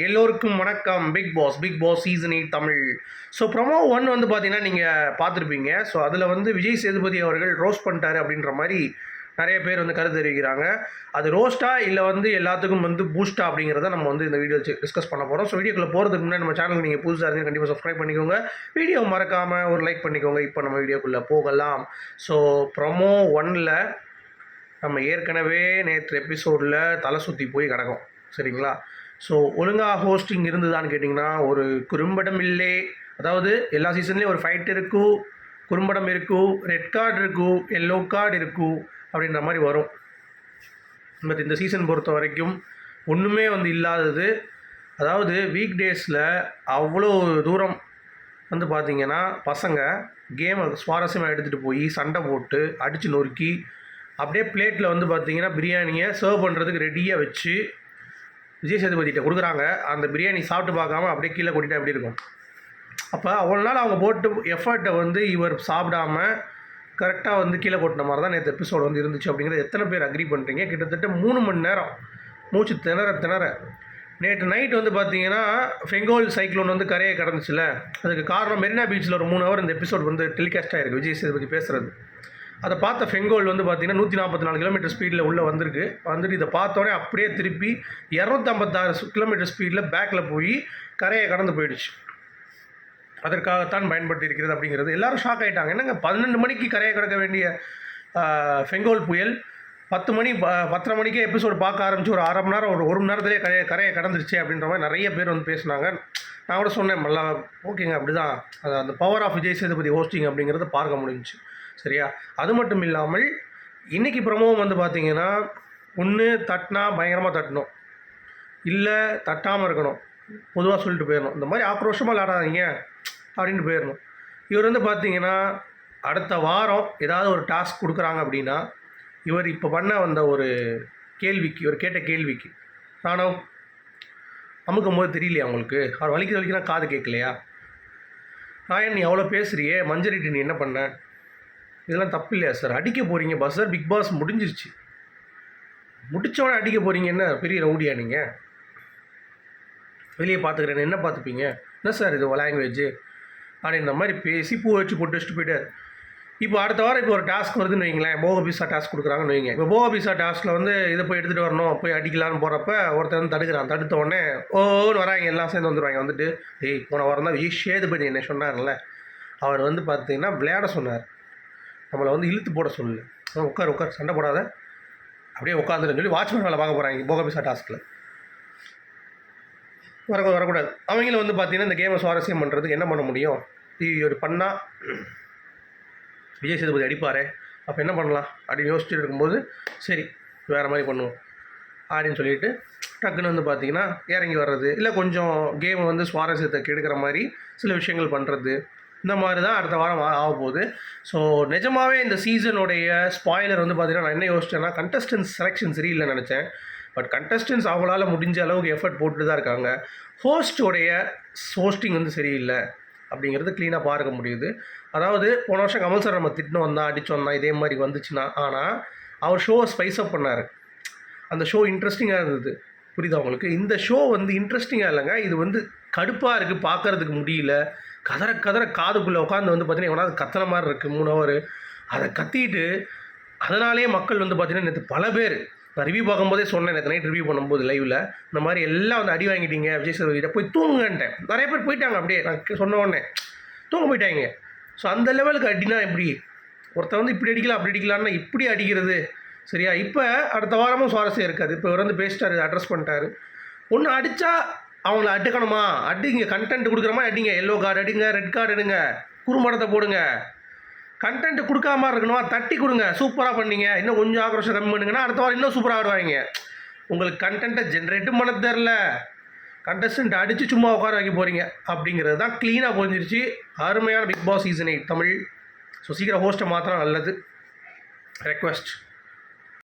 எல்லோருக்கும் வணக்கம். Bigg Boss season 8 Tamil. So promo 1 வந்து பார்த்தீங்கன்னா நீங்கள் பார்த்துருப்பீங்க. ஸோ அதில் வந்து விஜய் சேதுபதி அவர்கள் ரோஸ்ட் பண்ணிட்டாரு அப்படின்ற மாதிரி நிறைய பேர் வந்து கருத்து தெரிவிக்கிறாங்க. அது ரோஸ்ட்டா இல்லை வந்து எல்லாத்துக்கும் வந்து பூஸ்டா அப்படிங்கிறத நம்ம வந்து இந்த வீடியோ டிஸ்கஸ் பண்ண போகிறோம். ஸோ வீடியோக்குள்ள போகிறதுக்கு முன்னாடி நம்ம சேனல் நீங்கள் புதுசாக இருங்க, கண்டிப்பாக சப்ஸ்கிரைப் பண்ணிக்கோங்க. வீடியோ மறக்காமல் ஒரு லைக் பண்ணிக்கோங்க. இப்போ நம்ம வீடியோக்குள்ளே போகலாம். ஸோ ப்ரொமோ 1ல் நம்ம ஏற்கனவே நேற்று எபிசோடில் தலை சுற்றி போய் கிடக்கும், சரிங்களா? ஸோ ஒழுங்காக ஹோஸ்டிங் இருந்ததான்னு கேட்டிங்கன்னா ஒரு குறும்படம் இல்லை. அதாவது எல்லா சீசன்லேயும் ஒரு ஃபைட் இருக்கும், குறும்படம் இருக்கும், ரெட் கார்டு இருக்கும், எல்லோ கார்டு இருக்கும் அப்படின்ற மாதிரி வரும். பட் இந்த சீசன் பொறுத்த வரைக்கும் ஒன்றுமே வந்து இல்லாதது. அதாவது வீக் டேஸில் அவ்வளோ தூரம் வந்து பார்த்திங்கன்னா பசங்க கேமை சுவாரஸ்யமாக எடுத்துகிட்டு போய் சண்டை போட்டு அடித்து நொறுக்கி அப்படியே பிளேட்டில் வந்து பார்த்திங்கன்னா பிரியாணியை சர்வ் பண்ணுறதுக்கு ரெடியாக வச்சு விஜய் சேதுபதிகிட்ட கொடுக்குறாங்க. அந்த பிரியாணி சாப்பிட்டு பார்க்காம அப்படியே கீழே கொட்டிட்டு அப்படி இருக்கும். அப்போ அவ்வளோ நாள் அவங்க போட்டு எஃபர்ட்டை வந்து இவர் சாப்பிடாம கரெக்டாக வந்து கீழே கொட்டின மாதிரி தான் நேற்று எபிசோடு வந்து இருந்துச்சு அப்படிங்கிறது எத்தனை பேர் அக்ரி பண்ணுறீங்க? கிட்டத்தட்ட 3 மணி நேரம் மூச்சு திணற நேற்று நைட் வந்து பார்த்தீங்கன்னா ஃபெங்கோல் சைக்ளோன் வந்து கரையை கடந்துச்சுல, அதுக்கு காரணம் மெரினா பீச்சில் ஒரு 3 ஹவர் இந்த எபிசோட் வந்து டெலிகாஸ்ட் ஆகிருக்கு விஜய் சேதுபதி பேசுகிறது. அதை பார்த்த ஃபெங்கோல் வந்து பார்த்திங்கன்னா 144 கிலோமீட்டர் ஸ்பீடில் உள்ளே வந்துட்டு இதை பார்த்தோன்னே அப்படியே திருப்பி 256 கிலோமீட்டர் ஸ்பீடில் பேக்கில் போய் கரையை கடந்து போயிடுச்சு. அதற்காகத்தான் பயன்படுத்தி இருக்கிறது அப்படிங்கிறது எல்லாரும் ஷாக் ஆகிட்டாங்க. என்னங்க 12 மணிக்கு கரையை கடக்க வேண்டிய ஃபெங்கோல் புயல் 10:30 மணிக்கே எபிசோடு பார்க்க ஆரம்பிச்சு ஒரு அரை மணி நேரம் ஒரு மணி நேரத்திலே கரையை கடந்துருச்சு அப்படின்ற மாதிரி நிறைய பேர் வந்து பேசினாங்க. நான் கூட சொன்னேன், நல்லா ஓகேங்க, அப்படி தான் அந்த power of Vijay Sethupathi hosting அப்படிங்கிறத பார்க்க முடிஞ்சிச்சு, சரியா? அது மட்டும் இல்லாமல் இன்றைக்கி ப்ரமோவும் வந்து பார்த்திங்கன்னா ஒன்று தட்டினா பயங்கரமாக தட்டணும், இல்லை தட்டாமல் இருக்கணும், பொதுவாக சொல்லிட்டு போயிடணும். இந்த மாதிரி ஆக்ரோஷமாக விளாடாதீங்க அப்படின்ட்டு போயிடணும். இவர் வந்து பார்த்திங்கன்னா அடுத்த வாரம் ஏதாவது ஒரு டாஸ்க் கொடுக்குறாங்க அப்படின்னா இவர் இப்போ பண்ண வந்த ஒரு கேள்விக்கு, இவர் கேட்ட கேள்விக்கு நானும் அமுக்கும் போது தெரியலையா உங்களுக்கு? அவர் வலிக்கிறா காது கேட்கலையா? நான் நீ அவ்வளோ பேசுகிறியே, மஞ்சரிட்டு நீ என்ன பண்ண? இதெல்லாம் தப்பு இல்லையா சார்? அடிக்க போகிறீங்க பஸ் சார், பிக் பாஸ் முடிஞ்சிருச்சு, முடித்தவொடனே அடிக்க போகிறீங்க, என்ன பெரிய ரவுடியா நீங்கள்? வெளியே பார்த்துக்கிறேன், என்ன பார்த்துப்பீங்க? என்ன சார் இது லாங்குவேஜ் அப்படின்ற மாதிரி பேசி பூ வச்சு போட்டு வச்சுட்டு போயிட்டார். இப்போ அடுத்த வாரம் இப்போ ஒரு டாஸ்க் வருதுன்னு வைங்களேன், போக பீஸா டாஸ்க் கொடுக்குறாங்கன்னு வைங்க. இப்போ போக பீஸா டாஸ்கில் வந்து இதை போய் எடுத்துகிட்டு வரணும், போய் அடிக்கலான்னு போகிறப்ப ஒருத்தர் வந்து தடுக்கிறான். தடுத்த உடனே ஓன்னு வராங்க, எல்லாம் சேர்ந்து வந்துடுவாங்க. வந்துட்டு போன வாரம் தான் விஜய் சேதுபதி என்ன சொன்னார்ல, அவர் வந்து பார்த்தீங்கன்னா விளையாட சொன்னார், நம்மளை வந்து இழுத்து போட சொல்லு, உட்கார் சண்டை போடாத அப்படியே உட்காந்துன்னு சொல்லி வாட்ச்மேன் வேலை பார்க்க போகிறாங்க போகபிசா டாஸ்கில். வரக்கூடாது. அவங்களும் வந்து பார்த்திங்கன்னா இந்த கேமை சுவாரஸ்யம் பண்ணுறதுக்கு என்ன பண்ண முடியும்? ஒரு பண்ணால் விஜய் சேதுபதி அடிப்பாரே, அப்போ என்ன பண்ணலாம் அப்படின்னு யோசிச்சுட்டு இருக்கும்போது சரி வேறு மாதிரி பண்ணுவோம் அப்படின்னு சொல்லிட்டு டக்குன்னு வந்து பார்த்திங்கன்னா இறங்கி வர்றது, இல்லை கொஞ்சம் கேமை வந்து சுவாரஸ்யத்தை கெடுக்கிற மாதிரி சில விஷயங்கள் பண்ணுறது, இந்த மாதிரி தான் அடுத்த வாரம் ஆக போகுது. ஸோ நிஜமாகவே இந்த சீசனுடைய ஸ்பாய்லர் வந்து பார்த்திங்கன்னா நான் என்ன யோசிச்சேன்னா, கண்டஸ்டன்ஸ் செலெக்ஷன் சரியில்லைன்னு நினச்சேன். பட் கண்டஸ்டன்ஸ் அவங்களால முடிஞ்ச அளவுக்கு எஃபர்ட் போட்டுட்டு தான் இருக்காங்க. ஹோஸ்டோடைய ஹோஸ்டிங் வந்து சரியில்லை அப்படிங்கிறது க்ளீனாக பார்க்க முடியுது. அதாவது போன வருஷம் கமல் சார் நம்ம திட்டினு வந்தால் அடிச்சு வந்தால் இதே மாதிரி வந்துச்சுன்னா, ஆனால் அவர் ஷோவை ஸ்பைஸ் அப் பண்ணார், அந்த ஷோ இன்ட்ரெஸ்டிங்காக இருந்தது. புரியுதா உங்களுக்கு? இந்த ஷோ வந்து இன்ட்ரெஸ்டிங்காக இல்லைங்க, இது வந்து கடுப்பாக இருக்குது, பார்க்குறதுக்கு முடியல. கதற காதுக்குள்ளே உட்காந்து வந்து பார்த்திங்கன்னா எவனாவது கத்தனை மாதிரி இருக்குது 3 ஹவர். அதை கத்திட்டு அதனாலே மக்கள் வந்து பார்த்திங்கன்னா நேற்று பல பேர், நான் ரிவ்யூ பார்க்கும்போதே சொன்னேன், நேற்று நைட் ரிவ்யூ பண்ணும்போது லைவில், இந்த மாதிரி எல்லாம் வந்து அடி வாங்கிட்டீங்க விஜய் சேதுபதிட்ட போய் தூங்குங்கன்ட்டேன். நிறைய பேர் போயிட்டாங்க, அப்படியே நான் சொன்ன உடனே தூங்க போயிட்டாங்க. ஸோ அந்த லெவலுக்கு அடினா எப்படி? ஒருத்தர் வந்து இப்படி அடிக்கலாம் அப்படி அடிக்கலான்னா இப்படி அடிக்கிறது சரியா? இப்போ அடுத்த வாரமும் சுவாரஸ்யம் இருக்காது. இப்போ இவர் வந்து பேசிட்டாரு, அட்ரஸ் பண்ணிட்டாரு. ஒன்று அடித்தா அவங்கள அடிக்கணுமா, அடிங்க, கண்டென்ட் கொடுக்குற மாதிரி அடிங்க, எல்லோ கார்டு அடிங்க, ரெட் கார்டு எடுங்க, குறும்படத்தை போடுங்க. கண்டென்ட் கொடுக்காம இருக்கணுமா, தட்டி கொடுங்க, சூப்பராக பண்ணீங்க, இன்னும் கொஞ்சம் ஆக்ரோஷம் கம்மி பண்ணுங்கன்னா அடுத்த வாரம் இன்னும் சூப்பராக ஆடுவாங்க. உங்களுக்கு கண்டென்ட்டை ஜென்ரேட்டும் பண்ண தெரில, கண்டஸ்டன்ட் அடித்து சும்மா உட்கார வைக்க போகிறீங்க அப்படிங்கிறது தான் க்ளீனாக புரிஞ்சிருச்சு. அருமையான Bigg Boss season 8 Tamil. So சீக்கிரம் ஹோஸ்ட்டை மாத்திரம் நல்லது. ரெக்வெஸ்ட்.